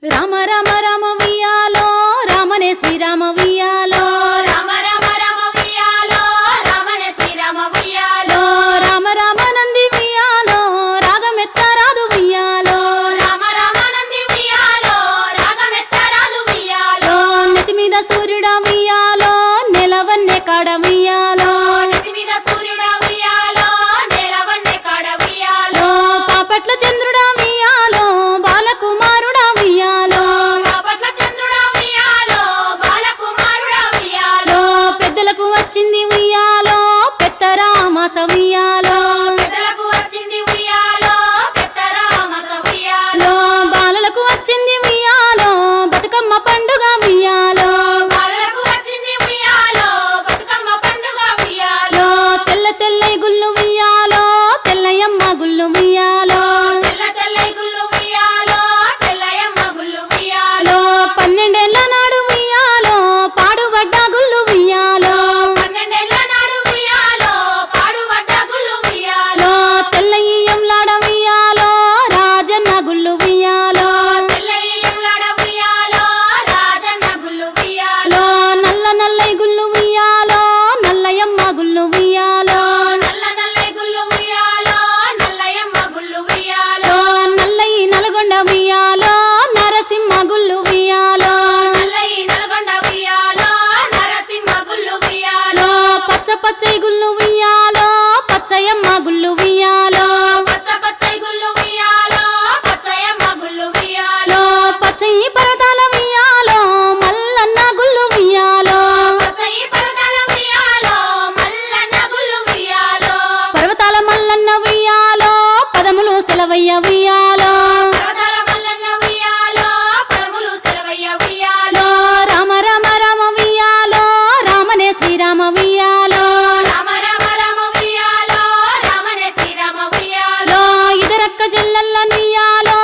రామ రామ రామ వియాలో రామనే శ్రీరామ వియాలో రామ రామ రామ వియాలో రామనే శ్రీరామ వియాలో రామ రామ నంది వియాలో రాగమెత్తరాదు వియాలో రామ రామ నంది వియాలో రాగమెత్తరాదు వియాలో నెత్తి మీద సూర్యుడా వియాలో నెలవన్నె కాడ వియాలో నెత్తి మీద సూర్యుడా వియాలో నేలవన్నె కాడ వియాలో పాపట్ల చంద్రుడా వియాలో బాలకుమారుడా వియాలో పాపట్ల చంద్రుడా వియాలో బాలకుమారుడా వియాలో పెద్దలకు వచ్చింది వియాలో పెత్తరామాస వియాలో పెద్దలకు వచ్చింది వియాలో పెద్దరామస వియాలో బాలలకు వచ్చింది వియాలో బతుకమ్మ పండుగ వియాలో బాలలకు వచ్చింది వియాలో బతుకమ్మ పండుగ వియాలో తెల్ల తెల్లై గుళ్ళు వియాలో తెల్లయమ్మ గుళ్ళు వియాలో తెల్ల తెల్లై గుళ్ళు వియాలో తెల్లయమ్మ గుళ్ళు వియాలో 12 ఏళ్ల నాడు వియాలో పాడుబడ్డ గుళ్ళు వియాలో 12 ఏళ్ల నాడు వియాలో పాడుబడ్డ గుళ్ళు వియాలో తెల్లయ్యంలాడ వియాలో రాజన్న గుళ్ళు వియాలో తెల్లయ్యంలాడ వియాలో రాజన్న గుళ్ళు వియాలో నల్ల నల్లై గుళ్ళు వియాలో నల్లయమ్మ గుళ్ళు వియాలో నల్ల నల్లై గుళ్ళు వియాలో నల్లయమ్మ గుళ్ళు వియాలో నల్లయి నల్గొండ వియాలో నరసింహ గుళ్ళు వియాలో నల్లయి నల్గొండ వియాలో నరసింహ గుళ్ళు వియాలో పచ్చ పచ్చై గుళ్ళు వియాలో పచ్చయమ్మ గుళ్ళు వియాలో పచ్చ పచ్చై గుళ్ళు వియాలో పచ్చయమ్మ గుళ్ళు వియాలో పచ్చయి పర్వతాల వియాలో మల్లన్న గుళ్ళు వియాలో పచ్చయి పర్వతాల వియాలో మల్లన్న గుళ్ళు వియాలో పర్వతాల మల్లన్న వియాలో పదములు సెలవయ్య వియాలో పర్వతాల మల్లన్న వియాలో పదములు సెలవయ్య వియాలో రామ రామ రామ వియాలో రామనే శ్రీరామ వియాలో రామ రామ రామ వియాలో రామనే శ్రీరామ వియాలో ఇదరక్క చెల్లెల్ల నియాలో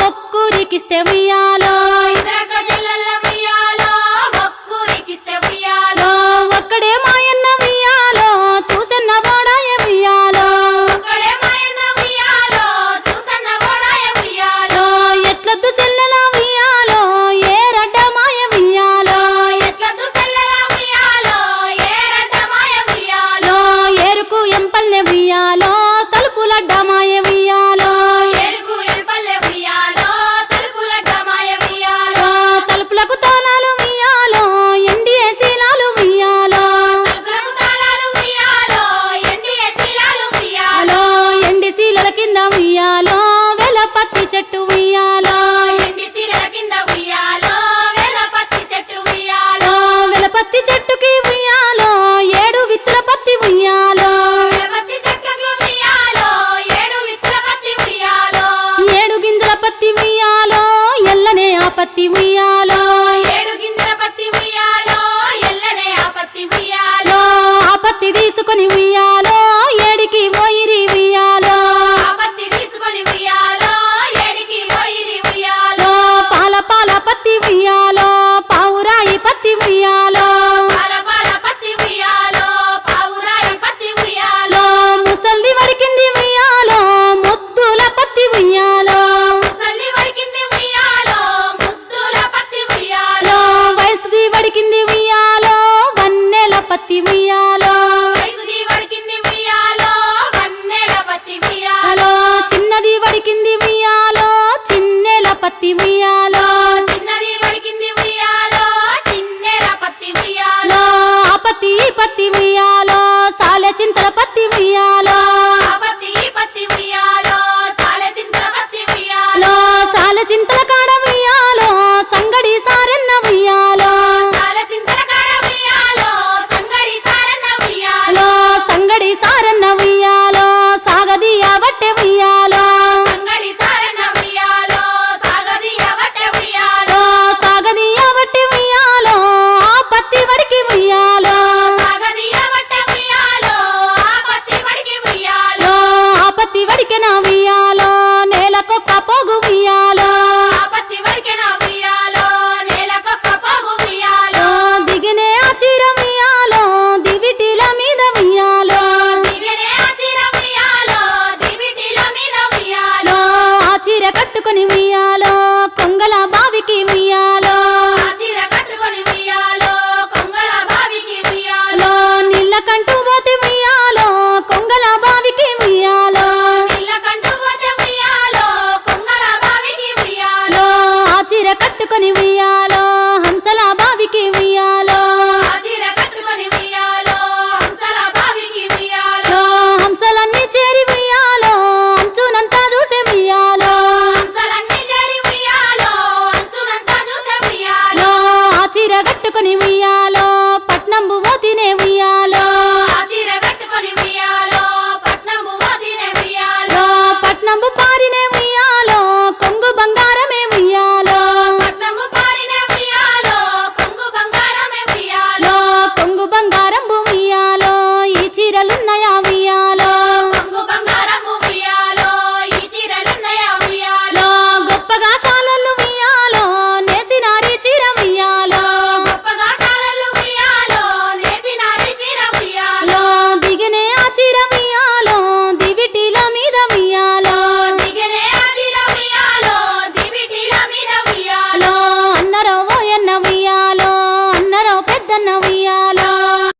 ఒక్కూరికిస్తే వియాలో ఇదరక్క చెల్లెల్ల వియాలో ఒక్కూరికిస్తే వియాలో ఒక్కడే మాయన్న వియాలో చూసన్న వాడాయ వియాలో ఒక్కడే మాయన్న వియాలో చూసన్న గోడాయ వియాలో ఎట్లద్దు చెల్లెల వియాలో ఏ రడ్డ మాయ వియాలో ఎట్లద్దు సెల్లెల వియాలో ఏరడ్డ మాయ వియాలో ఏరుకు ఎంపల్లె వియాలో తలుపులడ్డ మాయ వియాలో ఎరుకు ఎల్పల్లె వియాలో తలుపులడ్డ మాయ వియాలో తలుపులకు తాళాలు వియాలో ఎండిఏ శీలాలు వియాలో తలుపులకు తాళాలు వియాలో ఎండియ శీలాలు వియాలో ఎండి శీలల కింద వియాలో వెలపత్తి చెట్టు వియాలో ఎండి శీలల కింద వియాలో వేలపత్తి చెట్టు వియాలో వెలపత్తి చెట్టుకి వియాలో 7 విత్తుల పత్తి వియాలో వేలపత్తి చెట్లకు వియాలో 7 విత్తుల పత్తి వియాలో 7 గింజల పత్తి వియాలో ఎల్లనే ఆ పత్తి వియాలో 7 గింజల పత్తి వియాలో ఎల్లనే ఆ పత్తి వియాలో ఆ పత్తి తీసుకొని వియాలో ఏడికి పోయిరి వియాలో ఆ పత్తి తీసుకొని వియాలో ఏడికి పోయిరి వియాలో పాల పాల పత్తి వియాలో పావురాయి పత్తి వియాలో పాల పాల పత్తి వియాలో పావురాయి పత్తి వియాలో ముసల్ది వడికింది వియాలో ముద్దుల పత్తి వియాలో ముసలి వడికింది వియాలో ముద్దుల పత్తి వియాలో వయసుది వడికింది వియాలో వన్నెల పత్తి వియాలో వయసుది వడికింది వియాలో వన్నెల పత్తి వియాలో చిన్నది వడికింది వియాలో చిన్నెల పత్తి వియాలో చిన్నది వడికింది వియాలో చిన్నెల పత్తి వియాలో ఆ పత్తి ఈ పత్తి వియాలో సాలె చింతల పత్తి వియాలో ఆ పత్తి ఈ పత్తి వియాలో సాలె చింతల పత్తి వియాలో సాలె చింతల కాడ వియాలో సంగడి సారెన్న వియాలో సాలె చింతల కాడ వియాలో సంగడి సారన్న వియాలో సంగడి సారన్న వియాలో సాగదీయ బట్టె వియాలో సంగడి సారన్న వియాలో సాగదీయ బట్టె వియాలో సాగదీయ బట్టె వియాలో ఆ పత్తి వడికి వియాలో సాగదీయ బట్టె వియాలో ఆ పత్తి వడికి వియాలో ఆ పత్తి వడికెన వియాలో నేలకొక్క పోగు వియాలో ఆ కట్టుకొని ఉయ్యాలో హంసల బావికి ఉయ్యాలో ఆ చీర కట్టుకొని ఉయ్యాలో హంసల బావికి ఉయ్యాలో హంసలన్నీ చేరి ఉయ్యాలో అంచునంతా చూసే ఉయ్యాలో హంసలన్నీ చేరి ఉయ్యాలో అంచునంతా చూసే ఉయ్యాలో ఆ చీర కట్టుకొని ఉయ్యాలో పట్నంబు మోతినే ఉయ్యాలో